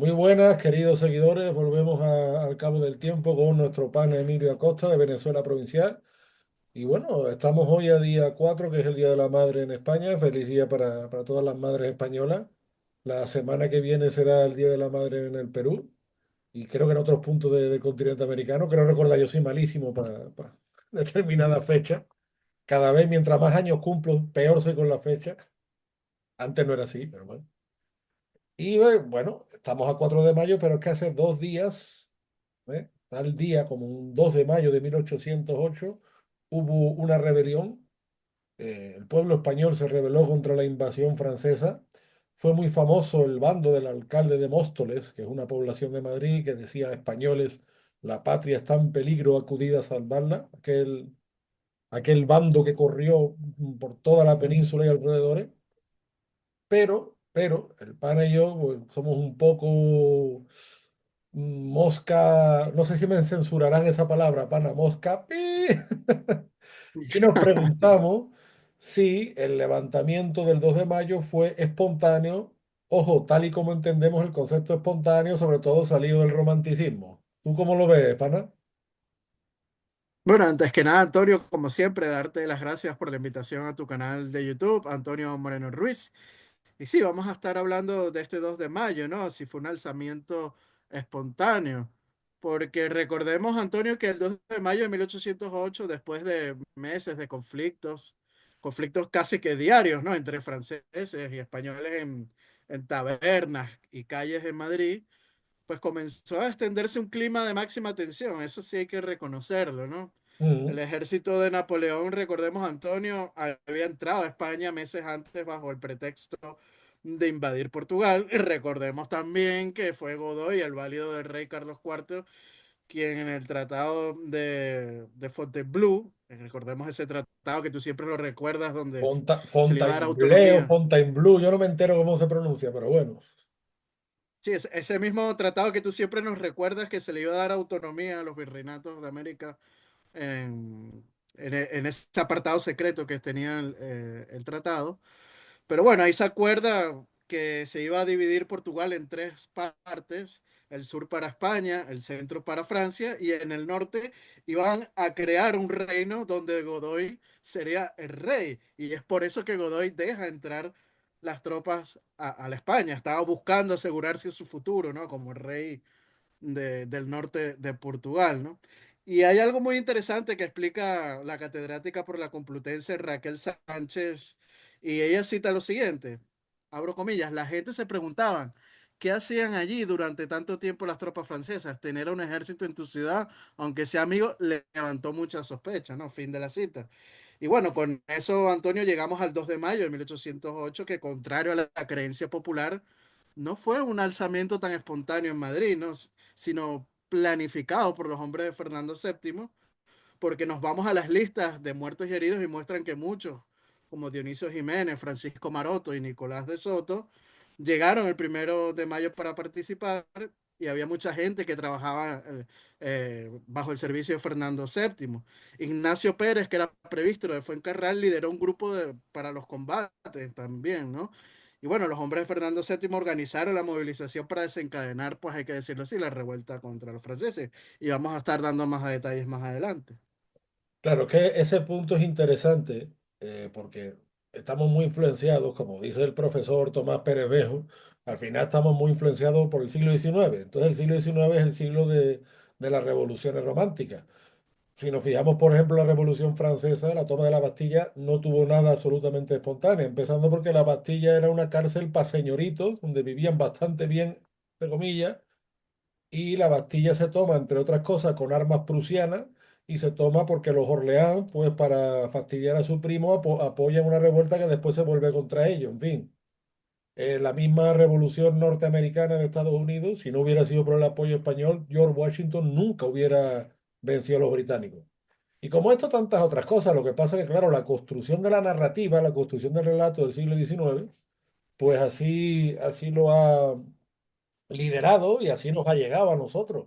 Muy buenas, queridos seguidores. Volvemos al cabo del tiempo con nuestro pana Emilio Acosta de Venezuela Provincial. Y bueno, estamos hoy a día 4, que es el Día de la Madre en España. Feliz día para todas las madres españolas. La semana que viene será el Día de la Madre en el Perú. Y creo que en otros puntos del continente americano. Creo recordar, yo soy malísimo para determinada fecha. Cada vez, mientras más años cumplo, peor soy con la fecha. Antes no era así, pero bueno. Y bueno, estamos a 4 de mayo, pero es que hace 2 días, tal día como un 2 de mayo de 1808, hubo una rebelión. El pueblo español se rebeló contra la invasión francesa. Fue muy famoso el bando del alcalde de Móstoles, que es una población de Madrid, que decía: españoles, la patria está en peligro, acudid a salvarla. Aquel bando que corrió por toda la península y alrededores. Pero, el pana y yo pues, somos un poco mosca, no sé si me censurarán esa palabra, pana, mosca, ¡pi! Y nos preguntamos si el levantamiento del 2 de mayo fue espontáneo, ojo, tal y como entendemos el concepto espontáneo, sobre todo salido del romanticismo. ¿Tú cómo lo ves, pana? Bueno, antes que nada, Antonio, como siempre, darte las gracias por la invitación a tu canal de YouTube, Antonio Moreno Ruiz. Y sí, vamos a estar hablando de este 2 de mayo, ¿no? Si fue un alzamiento espontáneo. Porque recordemos, Antonio, que el 2 de mayo de 1808, después de meses de conflictos casi que diarios, ¿no? Entre franceses y españoles en tabernas y calles de Madrid, pues comenzó a extenderse un clima de máxima tensión. Eso sí hay que reconocerlo, ¿no? El Mm, ejército de Napoleón, recordemos, Antonio, había entrado a España meses antes bajo el pretexto de invadir Portugal. Y recordemos también que fue Godoy, el válido del rey Carlos IV, quien en el tratado de Fontainebleau, recordemos ese tratado que tú siempre lo recuerdas, donde se le iba a dar Fontainebleau, autonomía. Fontainebleau, yo no me entero cómo se pronuncia, pero bueno. Sí, ese mismo tratado que tú siempre nos recuerdas que se le iba a dar autonomía a los virreinatos de América en ese apartado secreto que tenía el tratado. Pero bueno, ahí se acuerda que se iba a dividir Portugal en tres partes, el sur para España, el centro para Francia y en el norte iban a crear un reino donde Godoy sería el rey. Y es por eso que Godoy deja entrar las tropas a la España. Estaba buscando asegurarse su futuro, ¿no? Como el rey del norte de Portugal, ¿no? Y hay algo muy interesante que explica la catedrática por la Complutense Raquel Sánchez, y ella cita lo siguiente, abro comillas: la gente se preguntaba, ¿qué hacían allí durante tanto tiempo las tropas francesas? Tener un ejército en tu ciudad, aunque sea amigo, le levantó mucha sospecha, ¿no? Fin de la cita. Y bueno, con eso, Antonio, llegamos al 2 de mayo de 1808, que contrario a la creencia popular, no fue un alzamiento tan espontáneo en Madrid, ¿no? Sino planificado por los hombres de Fernando VII, porque nos vamos a las listas de muertos y heridos y muestran que muchos, como Dionisio Jiménez, Francisco Maroto y Nicolás de Soto, llegaron el 1 de mayo para participar, y había mucha gente que trabajaba bajo el servicio de Fernando VII. Ignacio Pérez, que era previsto de Fuencarral, lideró un grupo para los combates también, ¿no? Y bueno, los hombres de Fernando VII organizaron la movilización para desencadenar, pues hay que decirlo así, la revuelta contra los franceses. Y vamos a estar dando más detalles más adelante. Claro, que ese punto es interesante, porque estamos muy influenciados, como dice el profesor Tomás Pérez Bejo, al final estamos muy influenciados por el siglo XIX. Entonces el siglo XIX es el siglo de las revoluciones románticas. Si nos fijamos, por ejemplo, la Revolución Francesa, la toma de la Bastilla no tuvo nada absolutamente espontáneo, empezando porque la Bastilla era una cárcel para señoritos, donde vivían bastante bien, entre comillas, y la Bastilla se toma, entre otras cosas, con armas prusianas, y se toma porque los Orleans, pues para fastidiar a su primo, apoyan una revuelta que después se vuelve contra ellos. En fin, la misma revolución norteamericana de Estados Unidos, si no hubiera sido por el apoyo español, George Washington nunca hubiera vencido a los británicos. Y como esto, tantas otras cosas. Lo que pasa es que, claro, la construcción de la narrativa, la construcción del relato del siglo XIX, pues así lo ha liderado y así nos ha llegado a nosotros.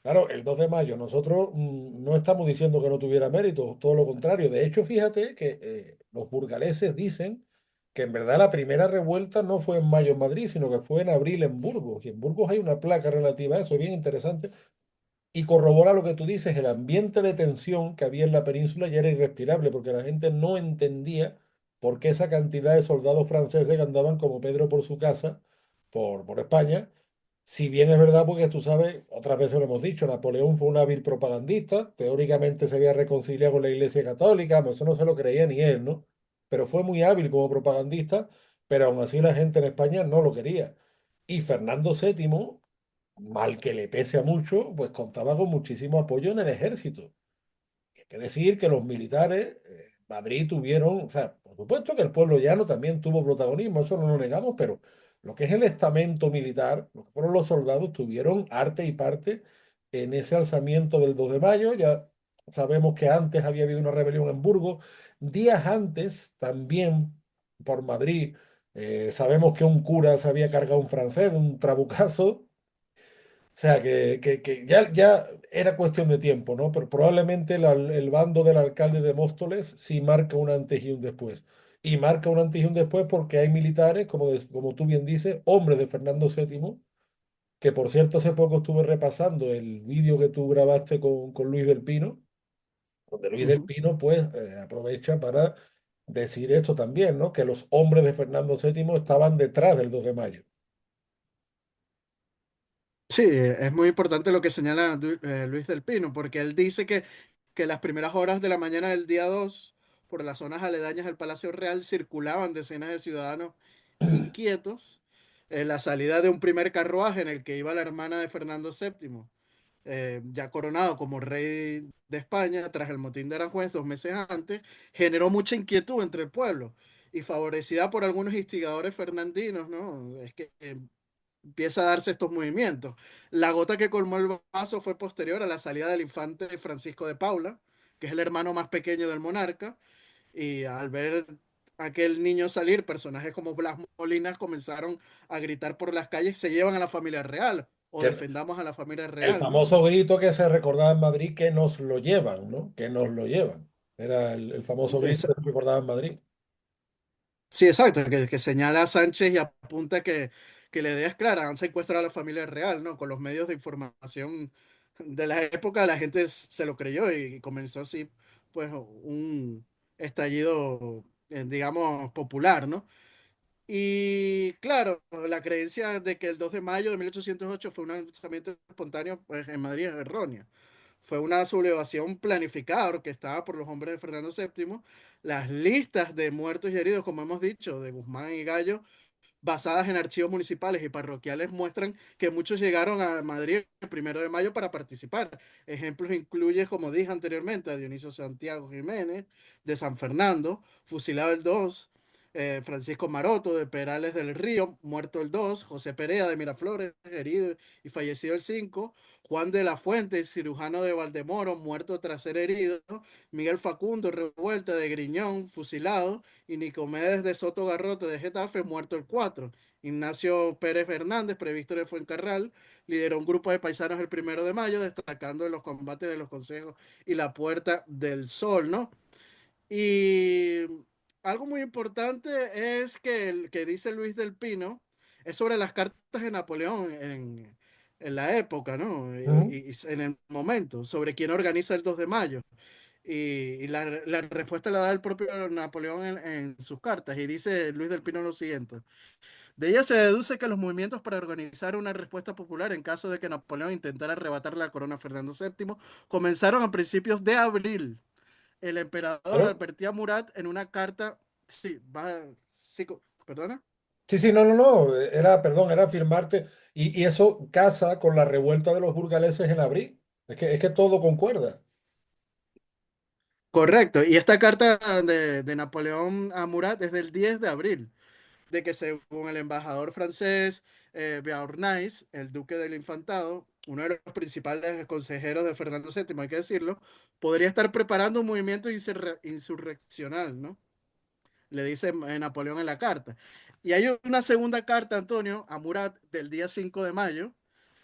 Claro, el 2 de mayo nosotros no estamos diciendo que no tuviera mérito, todo lo contrario. De hecho, fíjate que los burgaleses dicen que en verdad la primera revuelta no fue en mayo en Madrid, sino que fue en abril en Burgos. Y en Burgos hay una placa relativa a eso, es bien interesante. Y corrobora lo que tú dices, el ambiente de tensión que había en la península ya era irrespirable, porque la gente no entendía por qué esa cantidad de soldados franceses que andaban como Pedro por su casa, por España. Si bien es verdad, porque tú sabes, otras veces lo hemos dicho, Napoleón fue un hábil propagandista, teóricamente se había reconciliado con la Iglesia Católica, eso no se lo creía ni él, ¿no? Pero fue muy hábil como propagandista, pero aún así la gente en España no lo quería. Y Fernando VII, mal que le pese a mucho, pues contaba con muchísimo apoyo en el ejército. Hay que decir que los militares, Madrid tuvieron, o sea, por supuesto que el pueblo llano también tuvo protagonismo, eso no lo negamos, pero lo que es el estamento militar, lo que fueron los soldados, tuvieron arte y parte en ese alzamiento del 2 de mayo. Ya sabemos que antes había habido una rebelión en Burgos. Días antes, también por Madrid, sabemos que un cura se había cargado un francés de un trabucazo. O sea, que ya era cuestión de tiempo, ¿no? Pero probablemente el bando del alcalde de Móstoles sí marca un antes y un después. Y marca un antes y un después porque hay militares, como tú bien dices, hombres de Fernando VII, que por cierto hace poco estuve repasando el vídeo que tú grabaste con Luis del Pino, donde Luis del Ujú. Pino pues aprovecha para decir esto también, ¿no? Que los hombres de Fernando VII estaban detrás del 2 de mayo. Sí, es muy importante lo que señala Luis del Pino, porque él dice que las primeras horas de la mañana del día 2 por las zonas aledañas al Palacio Real, circulaban decenas de ciudadanos inquietos en la salida de un primer carruaje en el que iba la hermana de Fernando VII, ya coronado como rey de España tras el motín de Aranjuez 2 meses antes, generó mucha inquietud entre el pueblo y favorecida por algunos instigadores fernandinos, ¿no? Es que empieza a darse estos movimientos. La gota que colmó el vaso fue posterior a la salida del infante Francisco de Paula, que es el hermano más pequeño del monarca, y al ver a aquel niño salir, personajes como Blas Molinas comenzaron a gritar por las calles, se llevan a la familia real o Que defendamos a la familia el real, ¿no? famoso grito que se recordaba en Madrid, que nos lo llevan, ¿no? Que nos lo llevan. Era el famoso grito Es, que se recordaba en Madrid. sí, exacto, que señala a Sánchez y apunta que la idea es clara, han secuestrado a la familia real, ¿no? Con los medios de información de la época, la gente se lo creyó y comenzó así, pues, un estallido, digamos, popular, ¿no? Y claro, la creencia de que el 2 de mayo de 1808 fue un lanzamiento espontáneo, pues en Madrid es errónea. Fue una sublevación planificada, orquestada por los hombres de Fernando VII. Las listas de muertos y heridos, como hemos dicho, de Guzmán y Gallo, basadas en archivos municipales y parroquiales, muestran que muchos llegaron a Madrid el 1 de mayo para participar. Ejemplos incluye, como dije anteriormente, a Dionisio Santiago Jiménez de San Fernando, fusilado el 2, Francisco Maroto de Perales del Río, muerto el 2, José Perea de Miraflores, herido y fallecido el 5, Juan de la Fuente, cirujano de Valdemoro, muerto tras ser herido, Miguel Facundo Revuelta de Griñón, fusilado, y Nicomedes de Soto Garrote de Getafe, muerto el 4. Ignacio Pérez Fernández, previsto de Fuencarral, lideró un grupo de paisanos el 1 de mayo, destacando en los combates de los consejos y la Puerta del Sol, ¿no? Y algo muy importante es que el que dice Luis del Pino es sobre las cartas de Napoleón en la época, ¿no? Ujú. Y en el momento, sobre quién organiza el 2 de mayo. Y la respuesta la da el propio Napoleón en sus cartas. Y dice Luis del Pino lo siguiente. De ella se deduce que los movimientos para organizar una respuesta popular en caso de que Napoleón intentara arrebatar la corona a Fernando VII comenzaron a principios de abril. El emperador Claro. advertía a Murat en una carta. Sí, sí, ¿perdona? Sí, sí, no, no, no. Perdón, era afirmarte. Y eso casa con la revuelta de los burgaleses en abril. Es que todo concuerda. Correcto. Y esta carta de Napoleón a Murat es del 10 de abril, de que según el embajador francés Beauharnais, el duque del Infantado, uno de los principales consejeros de Fernando VII, hay que decirlo, podría estar preparando un movimiento insurreccional, ¿no? Le dice Napoleón en la carta. Y hay una segunda carta, Antonio, a Murat del día 5 de mayo,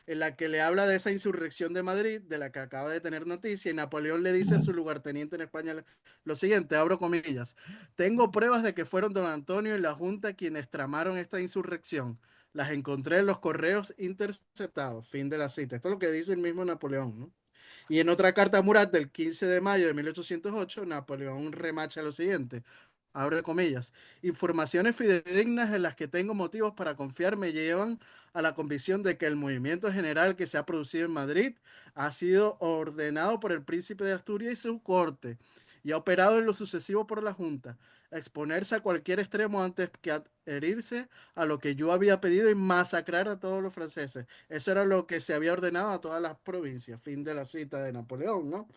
en la que le habla de esa insurrección de Madrid, de la que acaba de tener noticia, y Napoleón le dice a su lugarteniente en España lo siguiente, abro comillas, tengo pruebas de que fueron don Antonio y la Junta quienes tramaron esta insurrección. Las encontré en los correos interceptados. Fin de la cita. Esto es lo que dice el mismo Napoleón, ¿no? Y en otra carta a Murat del 15 de mayo de 1808, Napoleón remacha lo siguiente, abre comillas, informaciones fidedignas en las que tengo motivos para confiar me llevan a la convicción de que el movimiento general que se ha producido en Madrid ha sido ordenado por el príncipe de Asturias y su corte y ha operado en lo sucesivo por la Junta, a exponerse a cualquier extremo antes que adherirse a lo que yo había pedido y masacrar a todos los franceses. Eso era lo que se había ordenado a todas las provincias. Fin de la cita de Napoleón, ¿no?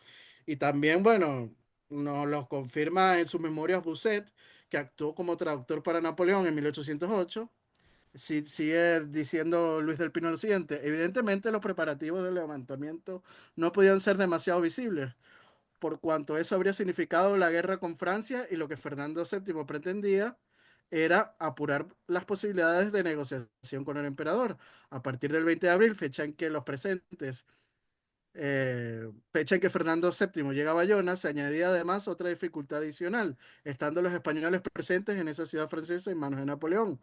Y también, bueno, nos lo confirma en sus memorias Busset, que actuó como traductor para Napoleón en 1808. Sigue diciendo Luis del Pino lo siguiente, evidentemente los preparativos del levantamiento no podían ser demasiado visibles, por cuanto eso habría significado la guerra con Francia y lo que Fernando VII pretendía era apurar las posibilidades de negociación con el emperador. A partir del 20 de abril, fecha en que Fernando VII llega a Bayona, se añadía además otra dificultad adicional, estando los españoles presentes en esa ciudad francesa en manos de Napoleón.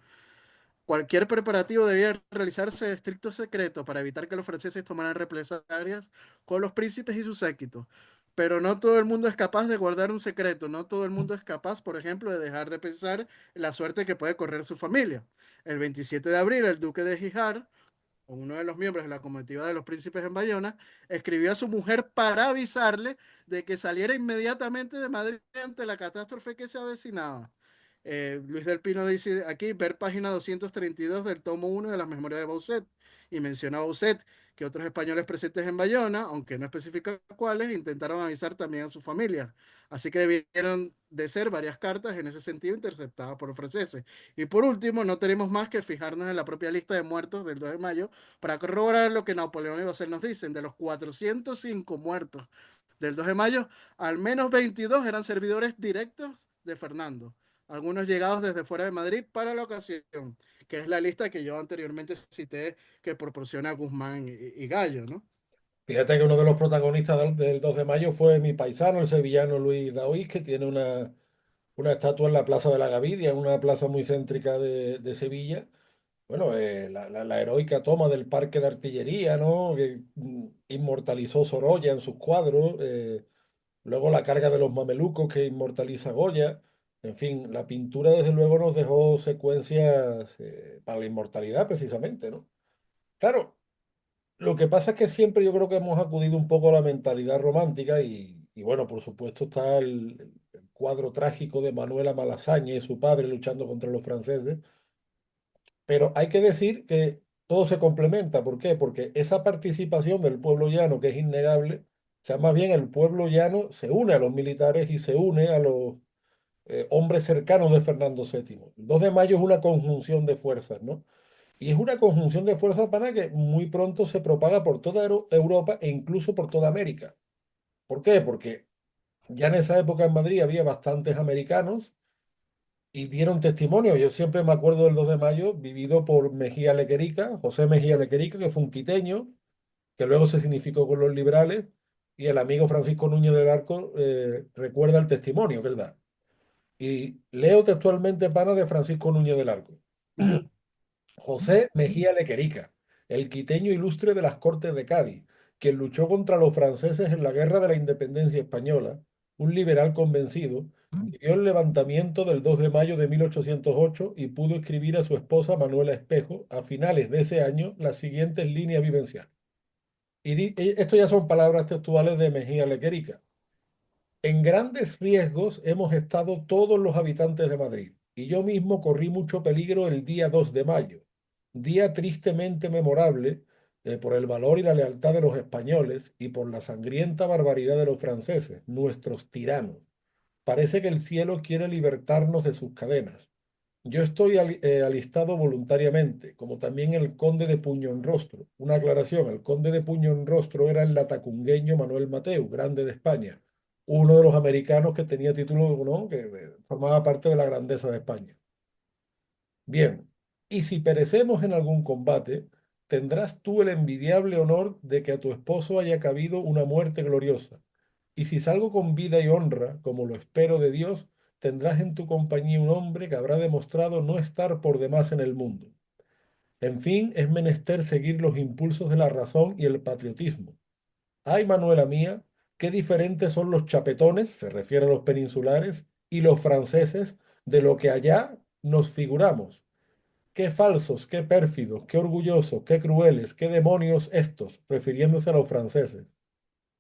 Cualquier preparativo debía realizarse de estricto secreto para evitar que los franceses tomaran represalias con los príncipes y sus séquitos. Pero no todo el mundo es capaz de guardar un secreto, no todo el mundo es capaz, por ejemplo, de dejar de pensar en la suerte que puede correr su familia. El 27 de abril, el duque de Gijar, uno de los miembros de la comitiva de los príncipes en Bayona, escribió a su mujer para avisarle de que saliera inmediatamente de Madrid ante la catástrofe que se avecinaba. Luis del Pino dice aquí, ver página 232 del tomo 1 de las Memorias de Bauset, y menciona a Bauset que otros españoles presentes en Bayona, aunque no especifica cuáles, intentaron avisar también a sus familias. Así que debieron de ser varias cartas en ese sentido interceptadas por los franceses. Y por último, no tenemos más que fijarnos en la propia lista de muertos del 2 de mayo para corroborar lo que Napoleón y Bauset nos dicen. De los 405 muertos del 2 de mayo, al menos 22 eran servidores directos de Fernando, algunos llegados desde fuera de Madrid para la ocasión, que es la lista que yo anteriormente cité que proporciona Guzmán y Gallo, ¿no? Fíjate que uno de los protagonistas del 2 de mayo fue mi paisano, el sevillano Luis Daoíz, que tiene una estatua en la Plaza de la Gavidia, una plaza muy céntrica de Sevilla. Bueno, la heroica toma del parque de artillería, ¿no? Que inmortalizó Sorolla en sus cuadros. Luego la carga de los mamelucos que inmortaliza Goya. En fin, la pintura desde luego nos dejó secuencias para la inmortalidad precisamente, ¿no? Claro, lo que pasa es que siempre yo creo que hemos acudido un poco a la mentalidad romántica y bueno, por supuesto está el cuadro trágico de Manuela Malasaña y su padre luchando contra los franceses, pero hay que decir que todo se complementa. ¿Por qué? Porque esa participación del pueblo llano, que es innegable, o sea, más bien el pueblo llano se une a los militares y se une a los hombres cercanos de Fernando VII. El 2 de mayo es una conjunción de fuerzas, ¿no? Y es una conjunción de fuerzas para que muy pronto se propaga por toda Europa e incluso por toda América. ¿Por qué? Porque ya en esa época en Madrid había bastantes americanos y dieron testimonio. Yo siempre me acuerdo del 2 de mayo, vivido por Mejía Lequerica, José Mejía Lequerica, que fue un quiteño, que luego se significó con los liberales, y el amigo Francisco Núñez del Arco recuerda el testimonio que él da. Y leo textualmente, pana, de Francisco Núñez del Arco. José Mejía Lequerica, el quiteño ilustre de las Cortes de Cádiz, quien luchó contra los franceses en la Guerra de la Independencia Española, un liberal convencido, vivió el levantamiento del 2 de mayo de 1808 y pudo escribir a su esposa Manuela Espejo a finales de ese año las siguientes líneas vivenciales. Esto ya son palabras textuales de Mejía Lequerica. En grandes riesgos hemos estado todos los habitantes de Madrid, y yo mismo corrí mucho peligro el día 2 de mayo, día tristemente memorable por el valor y la lealtad de los españoles y por la sangrienta barbaridad de los franceses, nuestros tiranos. Parece que el cielo quiere libertarnos de sus cadenas. Yo estoy alistado voluntariamente, como también el conde de Puñonrostro. Una aclaración, el conde de Puñonrostro era el latacungueño Manuel Mateu, grande de España, uno de los americanos que tenía título, ¿no? que formaba parte de la grandeza de España. Bien, y si perecemos en algún combate, tendrás tú el envidiable honor de que a tu esposo haya cabido una muerte gloriosa. Y si salgo con vida y honra, como lo espero de Dios, tendrás en tu compañía un hombre que habrá demostrado no estar por demás en el mundo. En fin, es menester seguir los impulsos de la razón y el patriotismo. Ay, Manuela mía, qué diferentes son los chapetones, se refiere a los peninsulares, y los franceses de lo que allá nos figuramos. Qué falsos, qué pérfidos, qué orgullosos, qué crueles, qué demonios estos, refiriéndose a los franceses.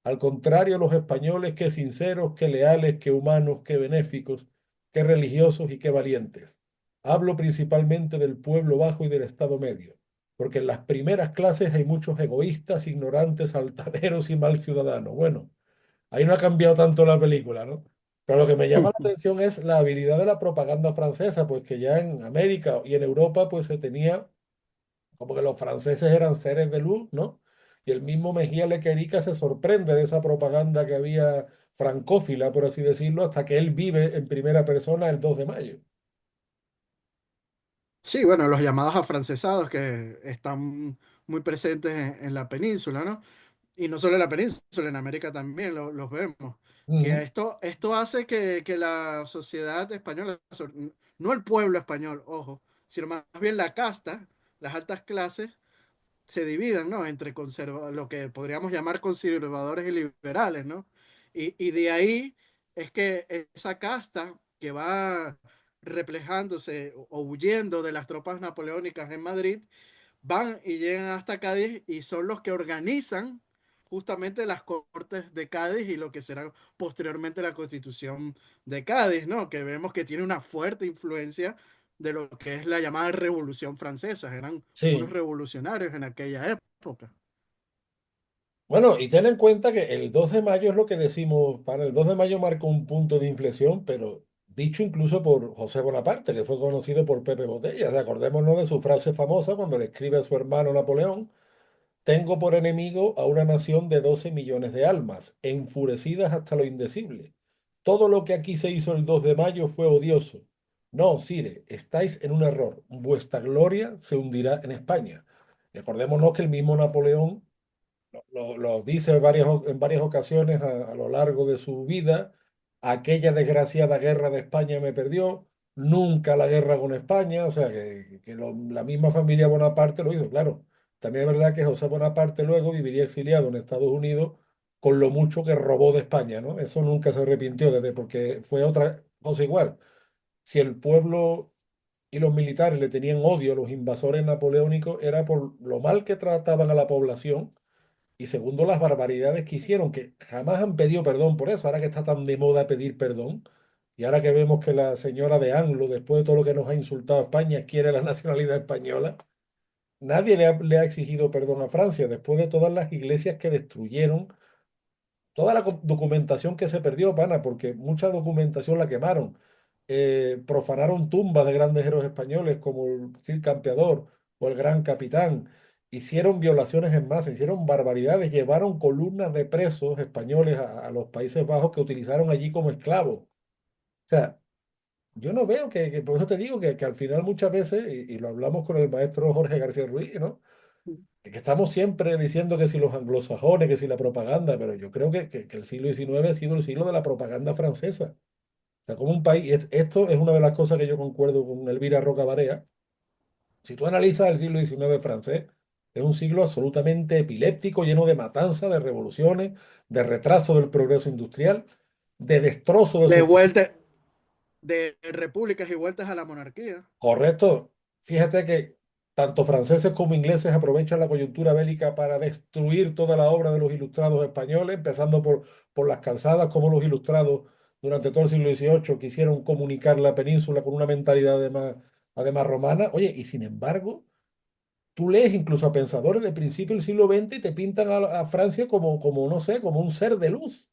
Al contrario, los españoles, qué sinceros, qué leales, qué humanos, qué benéficos, qué religiosos y qué valientes. Hablo principalmente del pueblo bajo y del estado medio, porque en las primeras clases hay muchos egoístas, ignorantes, altaneros y mal ciudadanos. Bueno, ahí no ha cambiado tanto la película, ¿no? Pero lo que me llama la atención es la habilidad de la propaganda francesa, pues que ya en América y en Europa pues se tenía como que los franceses eran seres de luz, ¿no? Y el mismo Mejía Lequerica se sorprende de esa propaganda que había francófila, por así decirlo, hasta que él vive en primera persona el 2 de mayo. Sí, bueno, los llamados afrancesados que están muy presentes en la península, ¿no? Y no solo en la península, en América también los vemos. Que Ujú. esto hace que la sociedad española, no el pueblo español, ojo, sino más bien la casta, las altas clases, se dividan, ¿no? Entre lo que podríamos llamar conservadores y liberales, ¿no? Y de ahí es que esa casta que va reflejándose o huyendo de las tropas napoleónicas en Madrid, van y llegan hasta Cádiz y son los que organizan justamente las Cortes de Cádiz y lo que será posteriormente la Constitución de Cádiz, ¿no? Que vemos que tiene una fuerte influencia de lo que es la llamada Revolución Francesa. Eran unos Sí. revolucionarios en aquella época. Bueno, y ten en cuenta que el 2 de mayo es lo que decimos, para el 2 de mayo marcó un punto de inflexión, pero dicho incluso por José Bonaparte, que fue conocido por Pepe Botella. O sea, acordémonos de su frase famosa cuando le escribe a su hermano Napoleón: tengo por enemigo a una nación de 12 millones de almas, enfurecidas hasta lo indecible. Todo lo que aquí se hizo el 2 de mayo fue odioso. No, Sire, estáis en un error. Vuestra gloria se hundirá en España. Y acordémonos que el mismo Napoleón lo dice en varias ocasiones a lo largo de su vida: aquella desgraciada guerra de España me perdió, nunca la guerra con España, o sea la misma familia Bonaparte lo hizo, claro. También es verdad que José Bonaparte luego viviría exiliado en Estados Unidos con lo mucho que robó de España, ¿no? Eso nunca se arrepintió desde porque fue otra cosa igual. Si el pueblo y los militares le tenían odio a los invasores napoleónicos, era por lo mal que trataban a la población y segundo, las barbaridades que hicieron, que jamás han pedido perdón por eso, ahora que está tan de moda pedir perdón, y ahora que vemos que la señora de Anglo, después de todo lo que nos ha insultado a España, quiere la nacionalidad española, nadie le ha exigido perdón a Francia, después de todas las iglesias que destruyeron, toda la documentación que se perdió, pana, porque mucha documentación la quemaron. Profanaron tumbas de grandes héroes españoles como el Cid Campeador o el Gran Capitán. Hicieron violaciones en masa, hicieron barbaridades, llevaron columnas de presos españoles a los Países Bajos que utilizaron allí como esclavos. O sea, yo no veo por eso te digo que al final muchas veces, y lo hablamos con el maestro Jorge García Ruiz, ¿no? Que estamos siempre diciendo que si los anglosajones, que si la propaganda, pero yo creo que el siglo XIX ha sido el siglo de la propaganda francesa. O sea, como un país, esto es una de las cosas que yo concuerdo con Elvira Roca Barea. Si tú analizas el siglo XIX francés, es un siglo absolutamente epiléptico, lleno de matanzas, de revoluciones, de retraso del progreso industrial, de destrozo de De su... vuelta, de repúblicas y vueltas a la monarquía. Correcto. Fíjate que tanto franceses como ingleses aprovechan la coyuntura bélica para destruir toda la obra de los ilustrados españoles, empezando por las calzadas, como los ilustrados durante todo el siglo XVIII quisieron comunicar la península con una mentalidad además romana. Oye, y sin embargo, tú lees incluso a pensadores de principio del siglo XX y te pintan a Francia como, no sé, como un ser de luz.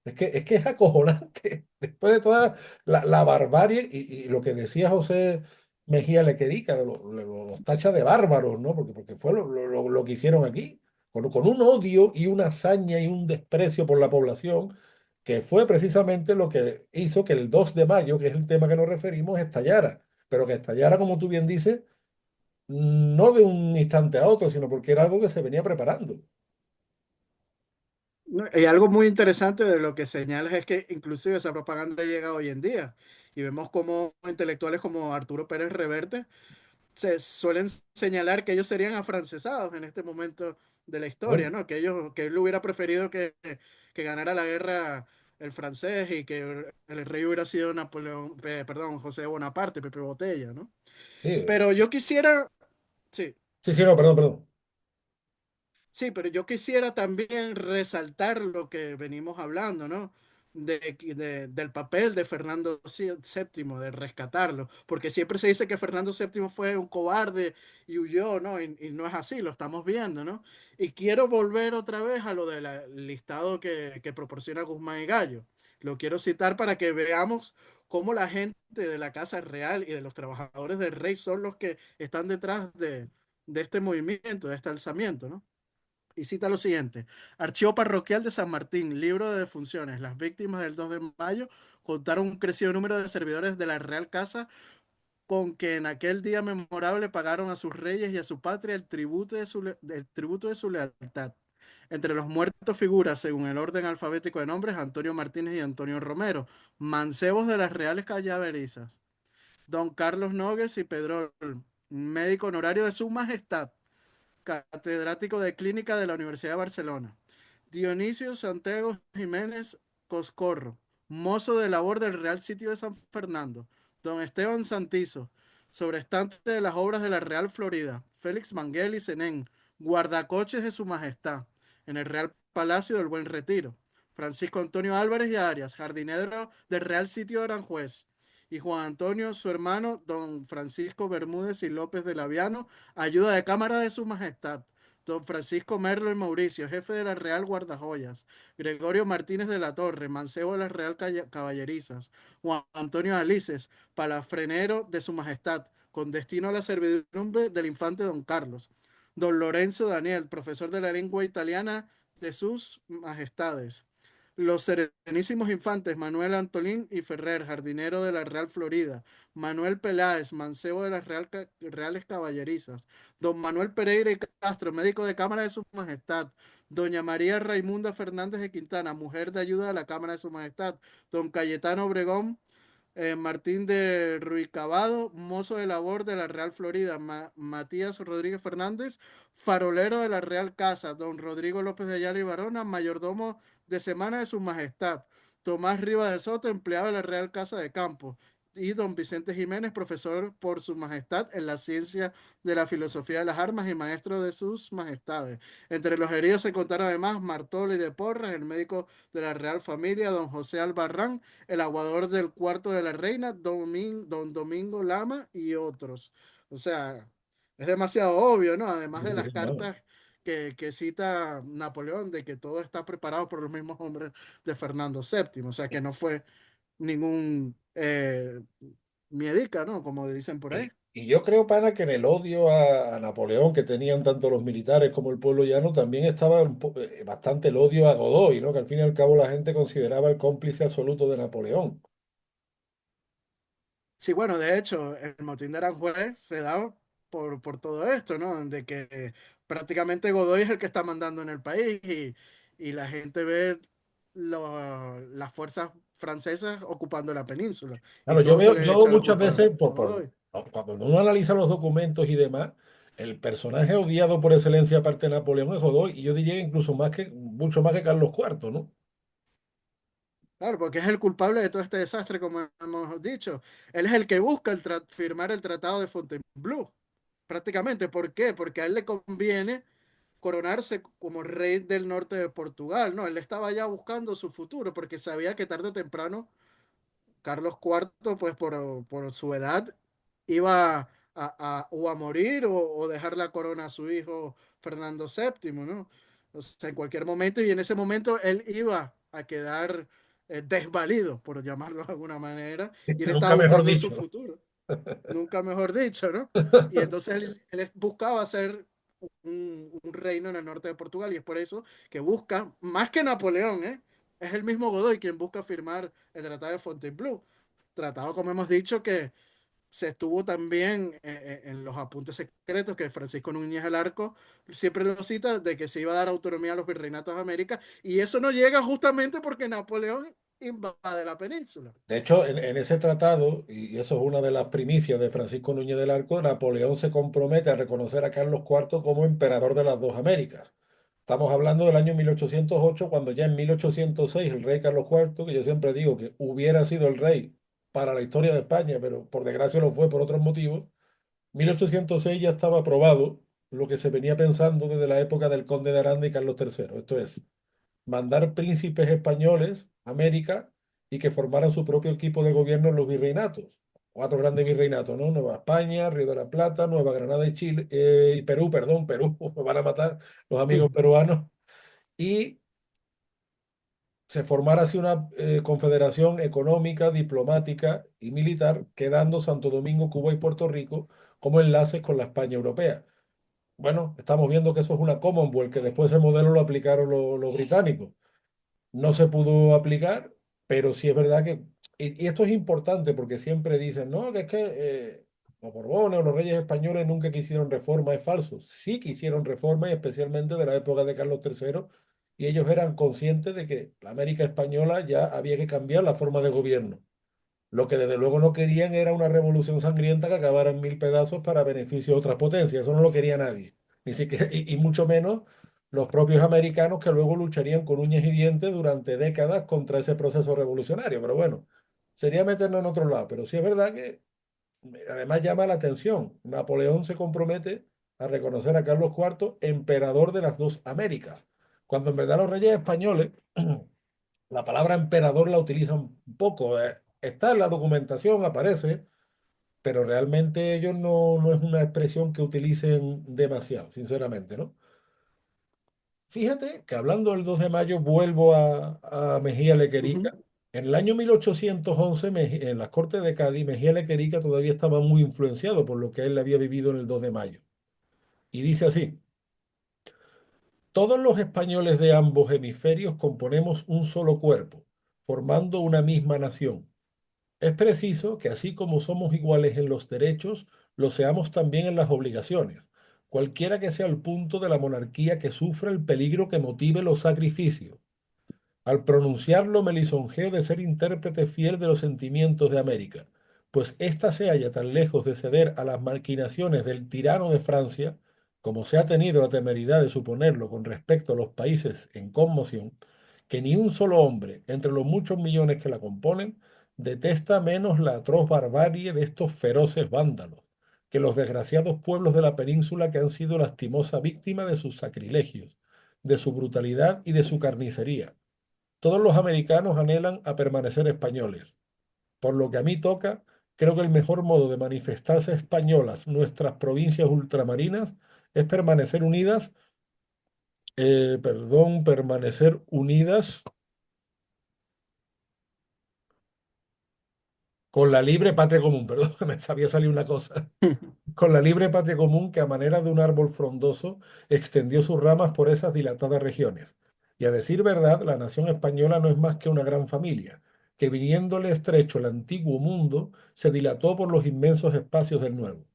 Es que es acojonante. Después de toda la barbarie y lo que decía José Mejía Lequerica, los tacha de bárbaros, ¿no? Porque fue lo que hicieron aquí, con un odio y una hazaña y un desprecio por la población, que fue precisamente lo que hizo que el 2 de mayo, que es el tema que nos referimos, estallara. Pero que estallara, como tú bien dices, no de un instante a otro, sino porque era algo que se venía preparando. No, y algo muy interesante de lo que señalas es que inclusive esa propaganda llega hoy en día y vemos como intelectuales como Arturo Pérez Reverte se suelen señalar que ellos serían afrancesados en este momento de la historia, Bueno, ¿no? Que él hubiera preferido que ganara la guerra el francés y que el rey hubiera sido Napoleón, perdón, José Bonaparte, Pepe Botella, ¿no? sí, Pero yo quisiera, sí, sí, sí, no, perdón, perdón. sí, pero yo quisiera también resaltar lo que venimos hablando, ¿no? Del papel de Fernando VII, de rescatarlo, porque siempre se dice que Fernando VII fue un cobarde y huyó, ¿no? Y no es así, lo estamos viendo, ¿no? Y quiero volver otra vez a lo del listado que proporciona Guzmán y Gallo. Lo quiero citar para que veamos cómo la gente de la Casa Real y de los trabajadores del rey son los que están detrás de este movimiento, de este alzamiento, ¿no? Y cita lo siguiente: Archivo Parroquial de San Martín, libro de defunciones. Las víctimas del 2 de mayo contaron un crecido número de servidores de la Real Casa con que en aquel día memorable pagaron a sus reyes y a su patria el tributo de su lealtad. Entre los muertos figuras, según el orden alfabético de nombres, Antonio Martínez y Antonio Romero, mancebos de las Reales Callaverizas. Don Carlos Nogues y Pedro, médico honorario de su majestad, catedrático de Clínica de la Universidad de Barcelona. Dionisio Santiago Jiménez Coscorro, mozo de labor del Real Sitio de San Fernando. Don Esteban Santizo, sobrestante de las obras de la Real Florida. Félix Manguel y Senén, guardacoches de su majestad, en el Real Palacio del Buen Retiro. Francisco Antonio Álvarez y Arias, jardinero del Real Sitio de Aranjuez. Y Juan Antonio, su hermano, don Francisco Bermúdez y López de Laviano, ayuda de cámara de su majestad. Don Francisco Merlo y Mauricio, jefe de la Real Guardajoyas. Gregorio Martínez de la Torre, mancebo de las Real Caballerizas. Juan Antonio Alices, palafrenero de su majestad, con destino a la servidumbre del infante don Carlos. Don Lorenzo Daniel, profesor de la lengua italiana de sus majestades. Los serenísimos infantes Manuel Antolín y Ferrer, jardinero de la Real Florida. Manuel Peláez, mancebo de las Reales Caballerizas. Don Manuel Pereira y Castro, médico de Cámara de Su Majestad. Doña María Raimunda Fernández de Quintana, mujer de ayuda de la Cámara de Su Majestad. Don Cayetano Obregón, Martín de Ruicabado, mozo de labor de la Real Florida. Matías Rodríguez Fernández, farolero de la Real Casa. Don Rodrigo López de Ayala y Barona, mayordomo de semana de Su Majestad. Tomás Rivas de Soto, empleado de la Real Casa de Campo. Y don Vicente Jiménez, profesor por Su Majestad en la ciencia de la filosofía de las armas y maestro de sus majestades. Entre los heridos se contaron además Martoli de Porras, el médico de la Real Familia, don José Albarrán, el aguador del cuarto de la reina, don Domingo Lama y otros. O sea, es demasiado obvio, ¿no? Además de las No. cartas que cita Napoleón de que todo está preparado por los mismos hombres de Fernando VII, o sea, que no fue ningún miedica, ¿no? Como dicen por ahí. Y yo creo, pana, que en el odio a Napoleón que tenían tanto los militares como el pueblo llano, también estaba bastante el odio a Godoy, ¿no? Que al fin y al cabo la gente consideraba el cómplice absoluto de Napoleón. Sí, bueno, de hecho, el motín de Aranjuez se da por todo esto, ¿no? De que prácticamente Godoy es el que está mandando en el país y la gente ve las fuerzas francesas ocupando la península y Claro, yo todo se veo, le yo echa la muchas culpa veces, a Godoy. cuando uno analiza los documentos y demás, el personaje odiado por excelencia aparte de Napoleón es Godoy, y yo diría incluso mucho más que Carlos IV, ¿no? Claro, porque es el culpable de todo este desastre, como hemos dicho. Él es el que busca firmar el Tratado de Fontainebleau, prácticamente. ¿Por qué? Porque a él le conviene coronarse como rey del norte de Portugal, ¿no? Él estaba ya buscando su futuro porque sabía que tarde o temprano Carlos IV, pues por su edad, iba o a morir o dejar la corona a su hijo Fernando VII, ¿no? O sea, en cualquier momento, y en ese momento él iba a quedar desvalido, por llamarlo de alguna manera, y él estaba Nunca mejor buscando su dicho, ¿no? futuro, nunca mejor dicho, ¿no? Y entonces él buscaba hacer un reino en el norte de Portugal y es por eso que busca, más que Napoleón, ¿eh? Es el mismo Godoy quien busca firmar el Tratado de Fontainebleau. Tratado, como hemos dicho, que se estuvo también en los apuntes secretos que Francisco Núñez del Arco siempre lo cita, de que se iba a dar autonomía a los virreinatos de América, y eso no llega justamente porque Napoleón invade la península. De hecho, en ese tratado, y eso es una de las primicias de Francisco Núñez del Arco, Napoleón se compromete a reconocer a Carlos IV como emperador de las dos Américas. Estamos hablando del año 1808, cuando ya en 1806 el rey Carlos IV, que yo siempre digo que hubiera sido el rey para la historia de España, pero por desgracia lo fue por otros motivos, 1806 ya estaba aprobado lo que se venía pensando desde la época del conde de Aranda y Carlos III. Esto es, mandar príncipes españoles a América y que formaran su propio equipo de gobierno en los virreinatos. Cuatro grandes virreinatos, ¿no? Nueva España, Río de la Plata, Nueva Granada y Chile, y Perú, perdón, Perú, me van a matar los amigos peruanos. Y se formara así una confederación económica, diplomática y militar, quedando Santo Domingo, Cuba y Puerto Rico como enlaces con la España europea. Bueno, estamos viendo que eso es una Commonwealth, que después ese modelo lo aplicaron los británicos. No se pudo aplicar, pero sí es verdad que, y esto es importante porque siempre dicen, no, que es que los Borbones o los reyes españoles nunca quisieron reforma, es falso. Sí quisieron reforma, y especialmente de la época de Carlos III, y ellos eran conscientes de que la América española ya había que cambiar la forma de gobierno. Lo que desde luego no querían era una revolución sangrienta que acabara en mil pedazos para beneficio de otras potencias. Eso no lo quería nadie. Ni siquiera, y mucho menos los propios americanos que luego lucharían con uñas y dientes durante décadas contra ese proceso revolucionario. Pero bueno, sería meternos en otro lado. Pero sí es verdad que además llama la atención. Napoleón se compromete a reconocer a Carlos IV emperador de las dos Américas, cuando en verdad los reyes españoles la palabra emperador la utilizan poco. Está en la documentación, aparece, pero realmente ellos no es una expresión que utilicen demasiado, sinceramente, ¿no? Fíjate que hablando del 2 de mayo, vuelvo a Mejía Ujú, Lequerica. En el año 1811, en las Cortes de Cádiz, Mejía Lequerica todavía estaba muy influenciado por lo que él había vivido en el 2 de mayo. Y dice así: todos los españoles de ambos hemisferios componemos un solo cuerpo, formando una misma nación. Es preciso que así como somos iguales en los derechos, lo seamos también en las obligaciones, cualquiera que sea el punto de la monarquía que sufra el peligro que motive los sacrificios. Al pronunciarlo me lisonjeo de ser intérprete fiel de los sentimientos de América, pues ésta se halla tan lejos de ceder a las maquinaciones del tirano de Francia, como se ha tenido la temeridad de suponerlo con respecto a los países en conmoción, que ni un solo hombre, entre los muchos millones que la componen, detesta menos la atroz barbarie de estos feroces vándalos, que los desgraciados pueblos de la península que han sido lastimosa víctima de sus sacrilegios, de su brutalidad y de su carnicería. Todos los americanos anhelan a permanecer españoles. Por lo que a mí toca, creo que el mejor modo de manifestarse españolas nuestras provincias ultramarinas es permanecer unidas, permanecer unidas con la libre patria común, perdón, que me sabía salir una cosa. Con la libre patria común que a manera de un árbol frondoso extendió sus ramas por esas dilatadas regiones. Y a decir verdad, la nación española no es más que una gran familia, que viniéndole estrecho el antiguo mundo, se dilató por los inmensos espacios del nuevo.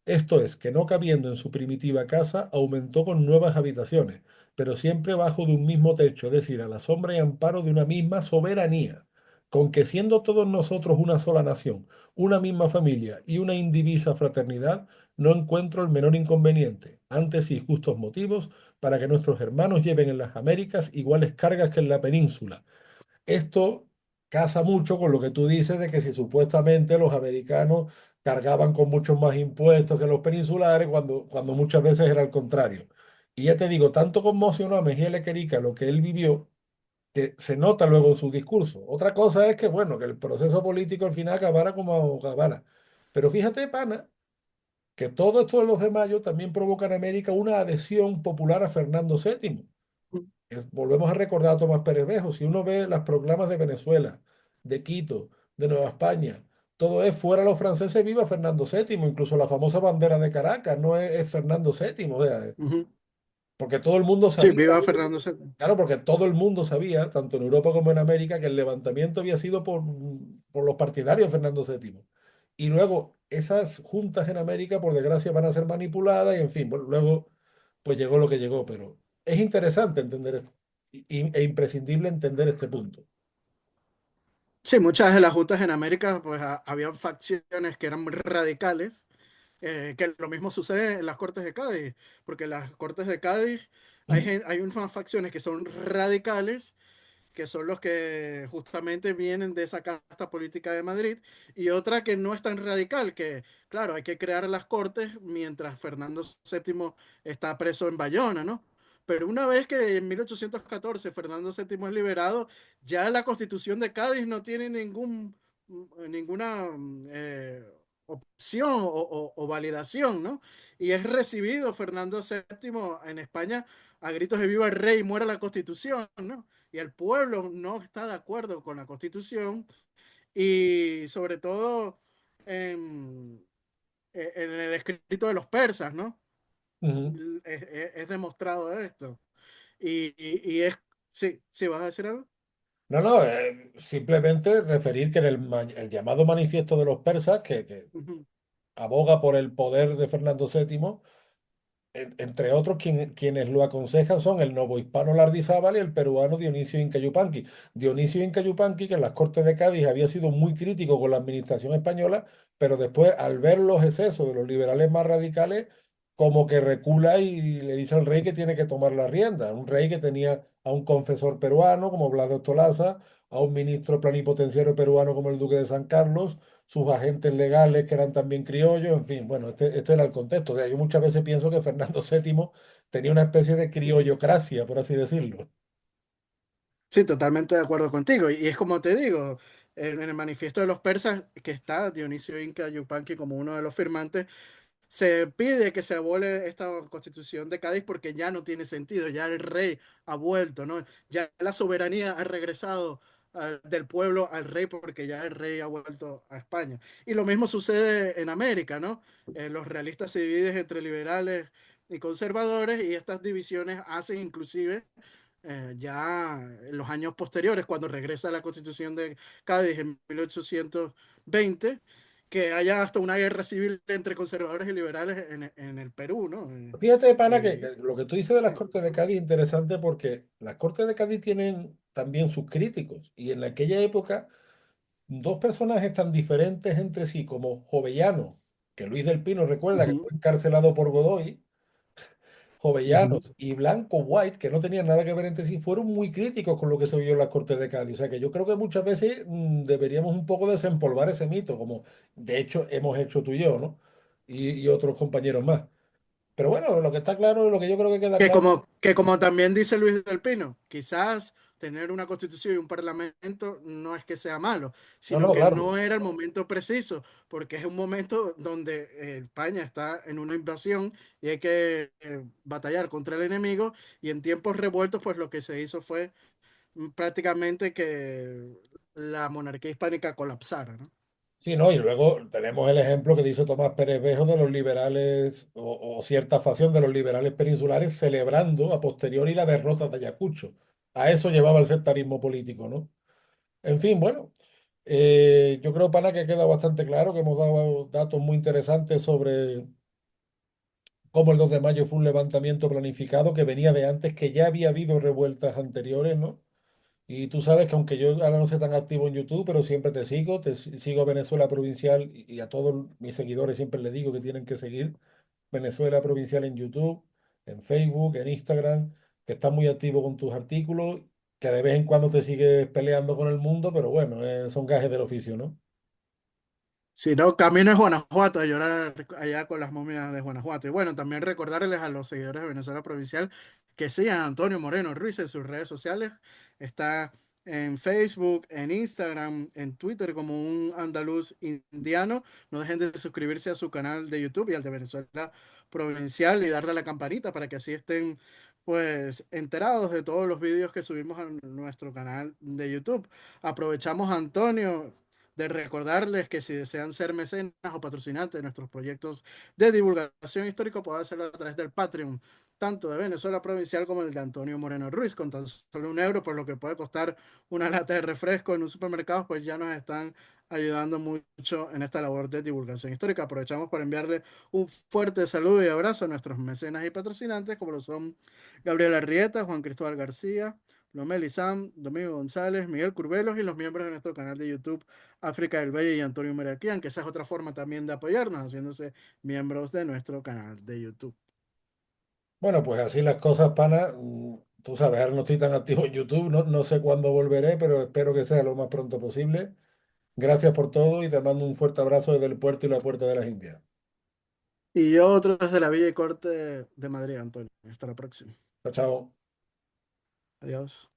Esto es, que no cabiendo en su primitiva casa, aumentó con nuevas habitaciones, pero siempre bajo de un mismo techo, es decir, a la sombra y amparo de una misma soberanía, con que siendo todos nosotros una sola nación, una misma familia y una indivisa fraternidad, no encuentro el menor inconveniente, antes y justos motivos, para que nuestros hermanos lleven en las Américas iguales cargas que en la península. Esto casa mucho con lo que tú dices de que si supuestamente los americanos cargaban con muchos más impuestos que los peninsulares, cuando muchas veces era al contrario. Y ya te digo, tanto conmocionó a Mejía Lequerica lo que él vivió, que se nota luego en su discurso. Otra cosa es que, bueno, que el proceso político al final acabara como acabara. Pero fíjate, pana, que todo esto de los de mayo también provoca en América una adhesión popular a Fernando VII. Volvemos a recordar a Tomás Pérez Bejo. Si uno ve las proclamas de Venezuela, de Quito, de Nueva España, todo es fuera los franceses, viva Fernando VII. Incluso la famosa bandera de Caracas no es Fernando VII, o sea, ujú. porque todo el mundo Sí, sabía, viva Fernando VII. claro, porque todo el mundo sabía, tanto en Europa como en América, que el levantamiento había sido por los partidarios de Fernando VII. y luego esas juntas en América, por desgracia, van a ser manipuladas y en fin, bueno, luego pues llegó lo que llegó, pero es interesante entender esto e imprescindible entender este punto. Sí, muchas de las juntas en América, pues habían facciones que eran muy radicales, que lo mismo sucede en las Cortes de Cádiz, porque en las Cortes de Cádiz hay unas facciones que son radicales, que son los que justamente vienen de esa casta política de Madrid, y otra que no es tan radical, que claro, hay que crear las Cortes mientras Fernando VII está preso en Bayona, ¿no? Pero una vez que en 1814 Fernando VII es liberado, ya la Constitución de Cádiz no tiene ninguna opción o validación, ¿no? Y es recibido Fernando VII en España a gritos de viva el rey, muera la Constitución, ¿no? Y el pueblo no está de acuerdo con la Constitución y sobre todo en, en el escrito de los persas, ¿no? Ujú. Es demostrado esto. Y es, sí, sí, ¿vas a decir algo? No, no, simplemente referir que en el llamado Manifiesto de los Persas, que Ujú, aboga por el poder de Fernando VII, entre otros, quienes lo aconsejan son el novohispano Lardizábal y el peruano Dionisio Inca Yupanqui. Dionisio Inca Yupanqui, que en las Cortes de Cádiz había sido muy crítico con la administración española, pero después, al ver los excesos de los liberales más radicales, como que recula y le dice al rey que tiene que tomar la rienda. Un rey que tenía a un confesor peruano como Blas de Ostolaza, a un ministro plenipotenciario peruano como el duque de San Carlos, sus agentes legales que eran también criollos, en fin, bueno, este era el contexto. O sea, yo muchas veces pienso que Fernando VII tenía una especie de ujú. criollocracia, por así decirlo. Sí, totalmente de acuerdo contigo. Y es como te digo, en el manifiesto de los persas, que está Dionisio Inca Yupanqui como uno de los firmantes, se pide que se abole esta constitución de Cádiz porque ya no tiene sentido, ya el rey ha vuelto, ¿no? Ya la soberanía ha regresado del pueblo al rey porque ya el rey ha vuelto a España. Y lo mismo sucede en América, ¿no? Los realistas se dividen entre liberales y conservadores y estas divisiones hacen inclusive ya en los años posteriores, cuando regresa la constitución de Cádiz en 1820, que haya hasta una guerra civil entre conservadores y liberales en el Perú, ¿no? Fíjate, pana, que Eh, lo que tú dices de las sí. Cortes de Cádiz es interesante porque las Cortes de Cádiz tienen también sus críticos. Y en aquella época, dos personajes tan diferentes entre sí como Jovellano, que Luis del Pino recuerda que Ujú, fue encarcelado por Godoy, ujú. Jovellanos y Blanco White, que no tenían nada que ver entre sí, fueron muy críticos con lo que se vio en las Cortes de Cádiz. O sea que yo creo que muchas veces deberíamos un poco desempolvar ese mito, como de hecho hemos hecho tú y yo, ¿no? Y otros compañeros más. Pero bueno, lo que está claro, lo que yo creo que queda claro. Que como también dice Luis del Pino, quizás tener una constitución y un parlamento no es que sea malo, No, sino no, que claro. no era el momento preciso, porque es un momento donde España está en una invasión y hay que batallar contra el enemigo y en tiempos revueltos pues lo que se hizo fue prácticamente que la monarquía hispánica colapsara, ¿no? Sí, ¿no? Y luego tenemos el ejemplo que dice Tomás Pérez Bejo de los liberales o cierta facción de los liberales peninsulares celebrando a posteriori la derrota de Ayacucho. A eso llevaba el sectarismo político, ¿no? En fin, bueno, yo creo, pana, que queda bastante claro que hemos dado datos muy interesantes sobre cómo el 2 de mayo fue un levantamiento planificado que venía de antes, que ya había habido revueltas anteriores, ¿no? Y tú sabes que aunque yo ahora no soy tan activo en YouTube, pero siempre te sigo, sigo a Venezuela Provincial y a todos mis seguidores siempre les digo que tienen que seguir Venezuela Provincial en YouTube, en Facebook, en Instagram, que estás muy activo con tus artículos, que de vez en cuando te sigues peleando con el mundo, pero bueno, son gajes del oficio, ¿no? Si no, camino a Guanajuato a llorar allá con las momias de Guanajuato. Y bueno, también recordarles a los seguidores de Venezuela Provincial que sigan a Antonio Moreno Ruiz en sus redes sociales. Está en Facebook, en Instagram, en Twitter como un andaluz indiano. No dejen de suscribirse a su canal de YouTube y al de Venezuela Provincial y darle a la campanita para que así estén pues enterados de todos los vídeos que subimos a nuestro canal de YouTube. Aprovechamos, Antonio, de recordarles que si desean ser mecenas o patrocinantes de nuestros proyectos de divulgación histórica, pueden hacerlo a través del Patreon, tanto de Venezuela Provincial como el de Antonio Moreno Ruiz, con tan solo 1 euro, por lo que puede costar una lata de refresco en un supermercado, pues ya nos están ayudando mucho en esta labor de divulgación histórica. Aprovechamos para enviarle un fuerte saludo y abrazo a nuestros mecenas y patrocinantes, como lo son Gabriel Arrieta, Juan Cristóbal García, Lomel Izam, Domingo González, Miguel Curvelos y los miembros de nuestro canal de YouTube África del Valle y Antonio Meraquian, que esa es otra forma también de apoyarnos, haciéndose miembros de nuestro canal de YouTube. Bueno, pues así las cosas, pana. Tú sabes, ahora no estoy tan activo en YouTube, no sé cuándo volveré, pero espero que sea lo más pronto posible. Gracias por todo y te mando un fuerte abrazo desde el puerto y la puerta de las Indias. Y yo otro desde la Villa y Corte de Madrid, Antonio. Hasta la próxima. Chao, chao. Adiós.